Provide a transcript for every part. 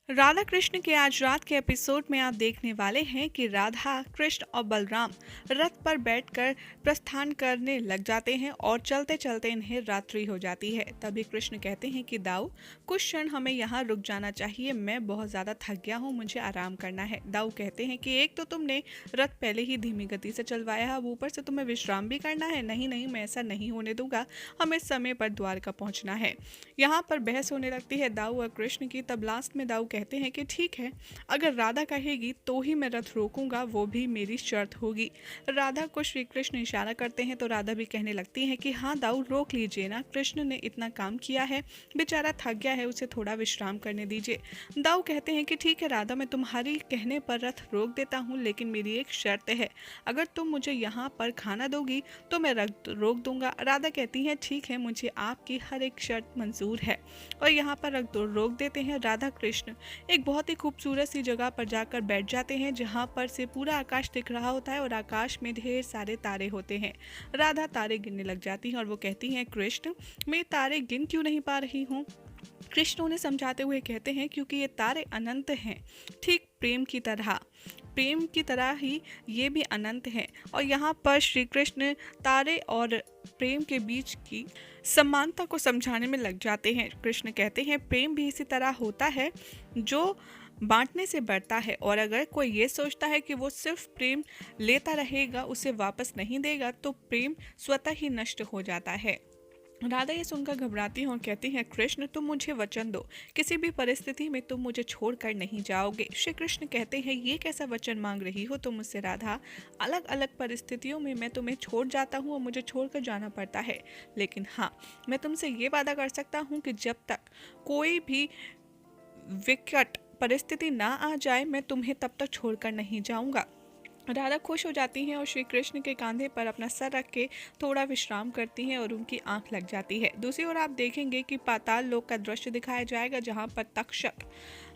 राधा कृष्ण के आज रात के एपिसोड में आप देखने वाले हैं कि राधा कृष्ण और बलराम रथ पर बैठकर प्रस्थान करने लग जाते हैं और चलते चलते इन्हें रात्रि हो जाती है। तभी कृष्ण कहते हैं कि दाऊ, कुछ क्षण हमें यहाँ रुक जाना चाहिए, मैं बहुत ज़्यादा थक गया हूँ, मुझे आराम करना है। दाऊ कहते हैं कि एक तो तुमने रथ पहले ही धीमी गति से चलवाया है, अब ऊपर से तुम्हें विश्राम भी करना है। नहीं नहीं, मैं ऐसा नहीं होने दूंगा, हमें समय पर द्वारका पहुँचना है। यहाँ पर बहस होने लगती है दाऊ और कृष्ण की। तब लास्ट में दाऊ कहते हैं कि ठीक है, अगर राधा कहेगी तो ही मैं रथ रोकूंगा, वो भी मेरी शर्त होगी। राधा को श्री कृष्ण इशारा करते हैं तो राधा भी कहने लगती है कि हाँ दाऊ, रोक लीजिए ना, कृष्ण ने इतना काम किया है, बेचारा थक गया है, उसे थोड़ा विश्राम करने दीजिए। दाऊ कहते हैं कि ठीक है राधा, मैं तुम्हारी कहने पर रथ रोक देता हूँ, लेकिन मेरी एक शर्त है, अगर तुम मुझे यहाँ पर खाना दोगी तो मैं रथ रोक दूंगा। राधा कहती है ठीक है, मुझे आपकी हर एक शर्त मंजूर है, और यहाँ पर रथ रोक देते हैं। राधा कृष्ण एक बहुत ही खूबसूरत सी जगह पर जाकर बैठ जाते हैं जहाँ पर से पूरा आकाश दिख रहा होता है और आकाश में ढेर सारे तारे होते हैं। राधा तारे गिनने लग जाती हैं और वो कहती हैं कृष्ण, मैं तारे गिन क्यों नहीं पा रही हूँ। कृष्ण उन्हें समझाते हुए कहते हैं क्योंकि ये तारे अनंत हैं, ठीक प्रेम की तरह ही ये भी अनंत हैं। और यहाँ पर श्री कृष्ण तारे और प्रेम के बीच की समानता को समझाने में लग जाते हैं। कृष्ण कहते हैं प्रेम भी इसी तरह होता है जो बांटने से बढ़ता है, और अगर कोई ये सोचता है कि वो सिर्फ प्रेम लेता रहेगा, उसे वापस नहीं देगा, तो प्रेम स्वतः ही नष्ट हो जाता है। राधा ये सुनकर घबराती हैं और कहती हैं कृष्ण, तुम मुझे वचन दो, किसी भी परिस्थिति में तुम मुझे छोड़कर नहीं जाओगे। श्री कृष्ण कहते हैं ये कैसा वचन मांग रही हो तुम मुझसे राधा, अलग अलग परिस्थितियों में मैं तुम्हें छोड़ जाता हूँ और मुझे छोड़कर जाना पड़ता है, लेकिन हाँ, मैं तुमसे ये वादा कर सकता हूँ कि जब तक कोई भी विकट परिस्थिति ना आ जाए, मैं तुम्हें तब तक छोड़कर नहीं जाऊँगा। राधा खुश हो जाती हैं और श्री कृष्ण के कंधे पर अपना सर रख के थोड़ा विश्राम करती हैं और उनकी आंख लग जाती है। दूसरी ओर आप देखेंगे कि पाताल लोक का दृश्य दिखाया जाएगा जहां पर तक्षक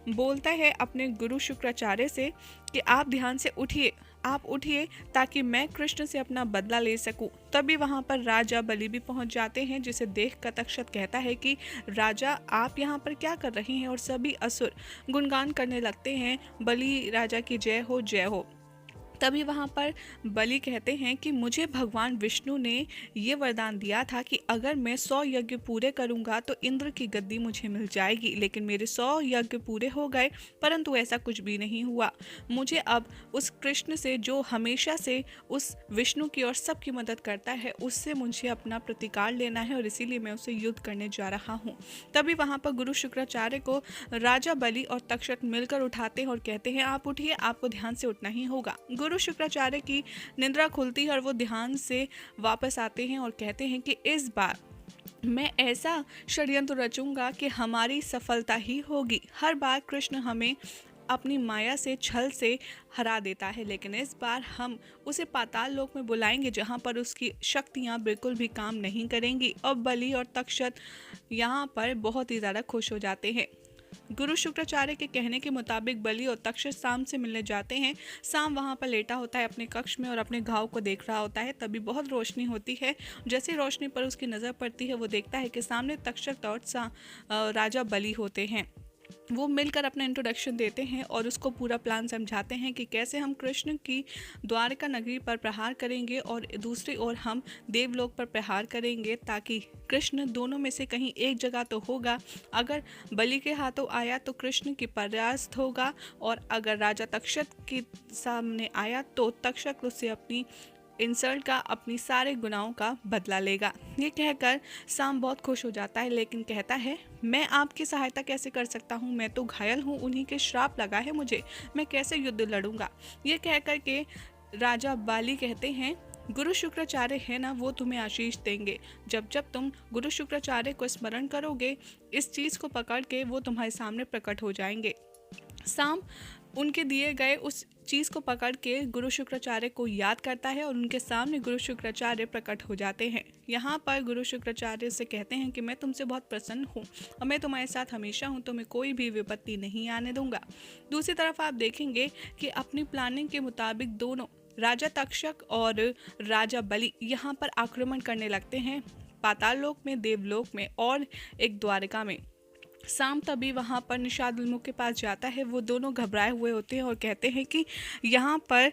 बोलता है अपने गुरु शुक्राचार्य से कि आप ध्यान से उठिए, आप उठिए ताकि मैं कृष्ण से अपना बदला ले सकूं। तभी वहां पर राजा बलि भी पहुंच जाते हैं, जिसे देख कर तक्षक कहता है कि राजा आप यहाँ पर क्या कर रहे हैं, और सभी असुर गुणगान करने लगते हैं बलि राजा की जय हो जय हो। तभी वहाँ पर बलि कहते हैं कि मुझे भगवान विष्णु ने ये वरदान दिया था कि अगर मैं 100 यज्ञ पूरे करूँगा तो इंद्र की गद्दी मुझे मिल जाएगी, लेकिन मेरे 100 यज्ञ पूरे हो गए परंतु ऐसा कुछ भी नहीं हुआ। मुझे अब उस कृष्ण से जो हमेशा से उस विष्णु की और सबकी मदद करता है, उससे मुझे अपना प्रतिकार लेना है और इसीलिए मैं उससे युद्ध करने जा रहा हूँ। तभी वहाँ पर गुरु शुक्राचार्य को राजा बलि और तक्षक मिलकर उठाते हैं और कहते हैं आप उठिए, आपको ध्यान से उठना ही होगा। गुरु शुक्राचार्य की निद्रा खुलती है और वो ध्यान से वापस आते हैं और कहते हैं कि इस बार मैं ऐसा षड्यंत्र रचूंगा कि हमारी सफलता ही होगी। हर बार कृष्ण हमें अपनी माया से छल से हरा देता है, लेकिन इस बार हम उसे पाताल लोक में बुलाएंगे जहां पर उसकी शक्तियां बिल्कुल भी काम नहीं करेंगी। और बलि और तक्षक यहाँ पर बहुत ही ज़्यादा खुश हो जाते हैं। गुरु शुक्राचार्य के कहने के मुताबिक बलि और तक्षक शाम से मिलने जाते हैं। शाम वहाँ पर लेटा होता है अपने कक्ष में और अपने घाव को देख रहा होता है। तभी बहुत रोशनी होती है, जैसे रोशनी पर उसकी नज़र पड़ती है वो देखता है कि सामने तक्षक और राजा बलि होते हैं। वो मिलकर अपना इंट्रोडक्शन देते हैं और उसको पूरा प्लान समझाते हैं कि कैसे हम कृष्ण की द्वारका नगरी पर प्रहार करेंगे और दूसरी ओर हम देवलोक पर प्रहार करेंगे, ताकि कृष्ण दोनों में से कहीं एक जगह तो होगा। अगर बलि के हाथों आया तो कृष्ण की परास्त होगा, और अगर राजा तक्षक के सामने आया तो तक्षक उससे अपनी इंसल्ट का, अपनी सारे गुनाहों का बदला लेगा। ये कहकर साम बहुत खुश हो जाता है, लेकिन कहता है मैं आपकी सहायता कैसे कर सकता हूँ, मैं तो घायल हूँ, उन्हीं के श्राप लगा है मुझे, मैं कैसे युद्ध लड़ूंगा। ये कहकर के राजा बाली कहते हैं गुरु शुक्राचार्य है ना, वो तुम्हें आशीष देंगे। जब जब तुम गुरु शुक्राचार्य को स्मरण करोगे, इस चीज़ को पकड़ के वो तुम्हारे सामने प्रकट हो जाएंगे। साम उनके दिए गए उस चीज़ को पकड़ के गुरु शुक्राचार्य को याद करता है और उनके सामने गुरु शुक्राचार्य प्रकट हो जाते हैं। यहाँ पर गुरु शुक्राचार्य से कहते हैं कि मैं तुमसे बहुत प्रसन्न हूँ और मैं तुम्हारे साथ हमेशा हूँ, तुम्हें कोई भी विपत्ति नहीं आने दूंगा। दूसरी तरफ आप देखेंगे कि अपनी प्लानिंग के मुताबिक दोनों राजा तक्षक और राजा बलि यहाँ पर आक्रमण करने लगते हैं, पाताल लोक में, देवलोक में और एक द्वारिका में। साम तभी वहाँ पर निषाद उन्मुख के पास जाता है। वो दोनों घबराए हुए होते हैं और कहते हैं कि यहाँ पर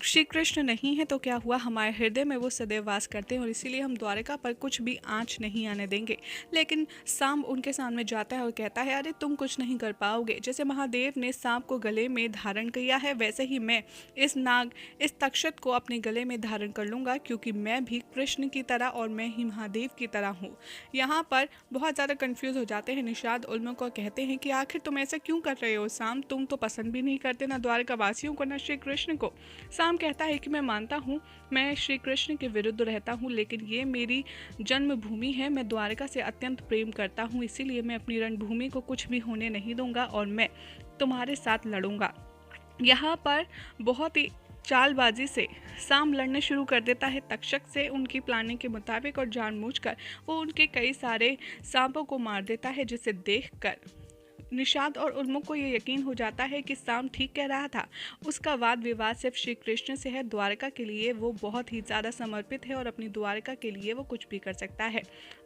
श्री कृष्ण नहीं है तो क्या हुआ, हमारे हृदय में वो सदैव वास करते हैं और इसीलिए हम द्वारिका पर कुछ भी आँच नहीं आने देंगे। लेकिन साम उनके सामने जाता है और कहता है, अरे तुम कुछ नहीं कर पाओगे। जैसे महादेव ने सांप को गले में धारण किया है, वैसे ही मैं इस तक्षक को अपने गले में धारण कर लूँगा, क्योंकि मैं भी कृष्ण की तरह और मैं ही महादेव की तरह हूँ। यहाँ पर बहुत ज़्यादा कन्फ्यूज़ हो जाते हैं निषाद उन्मुख को, कहते हैं कि आखिर तुम ऐसा क्यों कर रहे हो साम, तुम तो पसंद भी नहीं करते ना द्वारका वासियों को ना श्री कृष्ण को। साम कहता है कि मैं मानता हूँ मैं श्री कृष्ण के विरुद्ध रहता हूँ, लेकिन ये मेरी जन्मभूमि है, मैं द्वारका से अत्यंत प्रेम करता हूँ, इसीलिए मैं अपनी रणभूमि को कुछ भी होने नहीं दूंगा और मैं तुम्हारे साथ लड़ूंगा। यहाँ पर बहुत ही चालबाजी से साम लड़ने शुरू कर देता है तक्षक से उनकी प्लानिंग के मुताबिक, और जानबूझकर वो उनके कई सारे सांपों को मार देता है, जिसे देखकर निषाद और उन्मुख को ये यकीन हो जाता है कि साम ठीक कह रहा था। उसका वाद विवाद सिर्फ श्री कृष्ण से है, द्वारका के लिए वो बहुत ही ज़्यादा समर्पित है और अपनी द्वारका के लिए वो कुछ भी कर सकता है।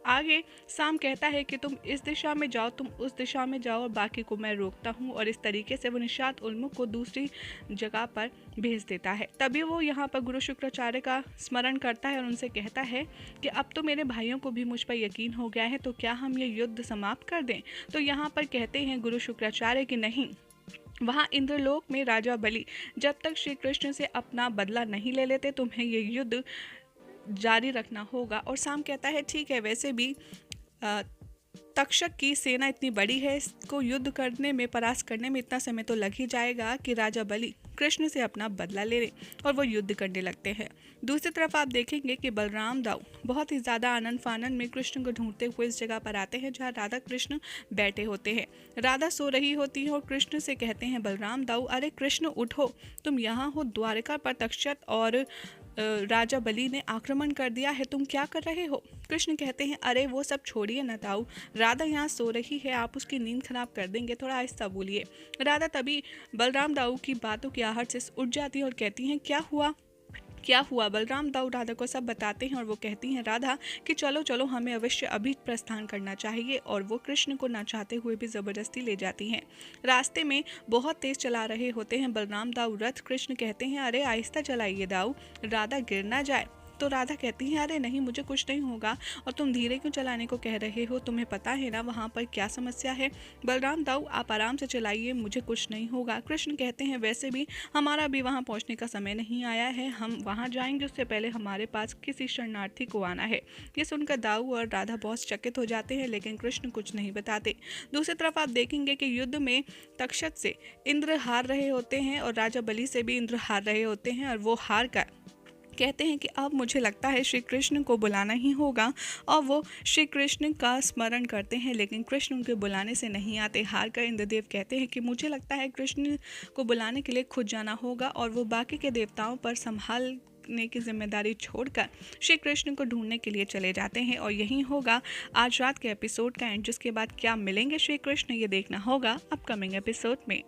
आगे साम कहता है कि तुम इस दिशा में जाओ, तुम उस दिशा में जाओ और बाकी को मैं रोकता हूँ, और इस तरीके से वो निषाद उन्मुख को दूसरी जगह पर भेज देता है। तभी वो यहाँ पर गुरु शुक्राचार्य का स्मरण करता है और उनसे कहता है कि अब तो मेरे भाइयों को भी मुझ पर यकीन हो गया है, तो क्या हम ये युद्ध समाप्त कर दें। तो यहाँ पर कहते हैं गुरु शुक्राचार्य कि नहीं, वहाँ इंद्रलोक में राजा बलि जब तक श्री कृष्ण से अपना बदला नहीं ले लेते तुम्हें ये युद्ध जारी रखना होगा। और साम कहता है ठीक है, वैसे भी तक्षक की सेना इतनी बड़ी है, इसको युद्ध करने में, परास्त करने में इतना समय तो लग ही जाएगा कि राजा बलि कृष्ण से अपना बदला ले लें, और वो युद्ध करने लगते हैं। दूसरी तरफ आप देखेंगे कि बलराम दाऊ बहुत ही ज़्यादा आनंद फानन में कृष्ण को ढूंढते हुए इस जगह पर आते हैं जहाँ राधा कृष्ण बैठे होते हैं। राधा सो रही होती है और कृष्ण से कहते हैं बलराम दाऊ, अरे कृष्ण उठो, तुम यहाँ हो, द्वारका पर तक्षक और राजा बलि ने आक्रमण कर दिया है, तुम क्या कर रहे हो। कृष्ण कहते हैं, अरे वो सब छोड़िए न ताऊ, राधा यहाँ सो रही है, आप उसकी नींद खराब कर देंगे, थोड़ा आहिस्ता बोलिए। राधा तभी बलराम दाऊ की बातों की आहट से उठ जाती है और कहती हैं, क्या हुआ क्या हुआ। बलराम दाऊ राधा को सब बताते हैं और वो कहती हैं राधा कि चलो चलो, हमें अवश्य अभी प्रस्थान करना चाहिए, और वो कृष्ण को ना चाहते हुए भी ज़बरदस्ती ले जाती हैं। रास्ते में बहुत तेज़ चला रहे होते हैं बलराम दाऊ रथ। कृष्ण कहते हैं, अरे आहिस्ता चलाइए दाऊ, राधा गिर ना जाए। तो राधा कहती है, अरे नहीं, मुझे कुछ नहीं होगा, और तुम धीरे क्यों चलाने को कह रहे हो, तुम्हें पता है ना वहाँ पर क्या समस्या है। बलराम दाऊ आप आराम से चलाइए, मुझे कुछ नहीं होगा। कृष्ण कहते हैं, वैसे भी हमारा भी वहाँ पहुँचने का समय नहीं आया है, हम वहाँ जाएंगे उससे पहले हमारे पास किसी शरणार्थी को आना है। ये सुनकर दाऊ और राधा बहुत चकित हो जाते हैं, लेकिन कृष्ण कुछ नहीं बताते। दूसरी तरफ आप देखेंगे कि युद्ध में तक्षक से इंद्र हार रहे होते हैं और राजा बलि से भी इंद्र हार रहे होते हैं, और वो हार कर कहते हैं कि अब मुझे लगता है श्री कृष्ण को बुलाना ही होगा, और वो श्री कृष्ण का स्मरण करते हैं, लेकिन कृष्ण उनके बुलाने से नहीं आते। हार कर इंद्रदेव कहते हैं कि मुझे लगता है कृष्ण को बुलाने के लिए खुद जाना होगा, और वो बाकी के देवताओं पर संभालने की जिम्मेदारी छोड़कर श्री कृष्ण को ढूंढने के लिए चले जाते हैं। और यही होगा आज रात के एपिसोड का एंड, जिसके बाद क्या मिलेंगे श्री कृष्ण ये देखना होगा अपकमिंग एपिसोड में।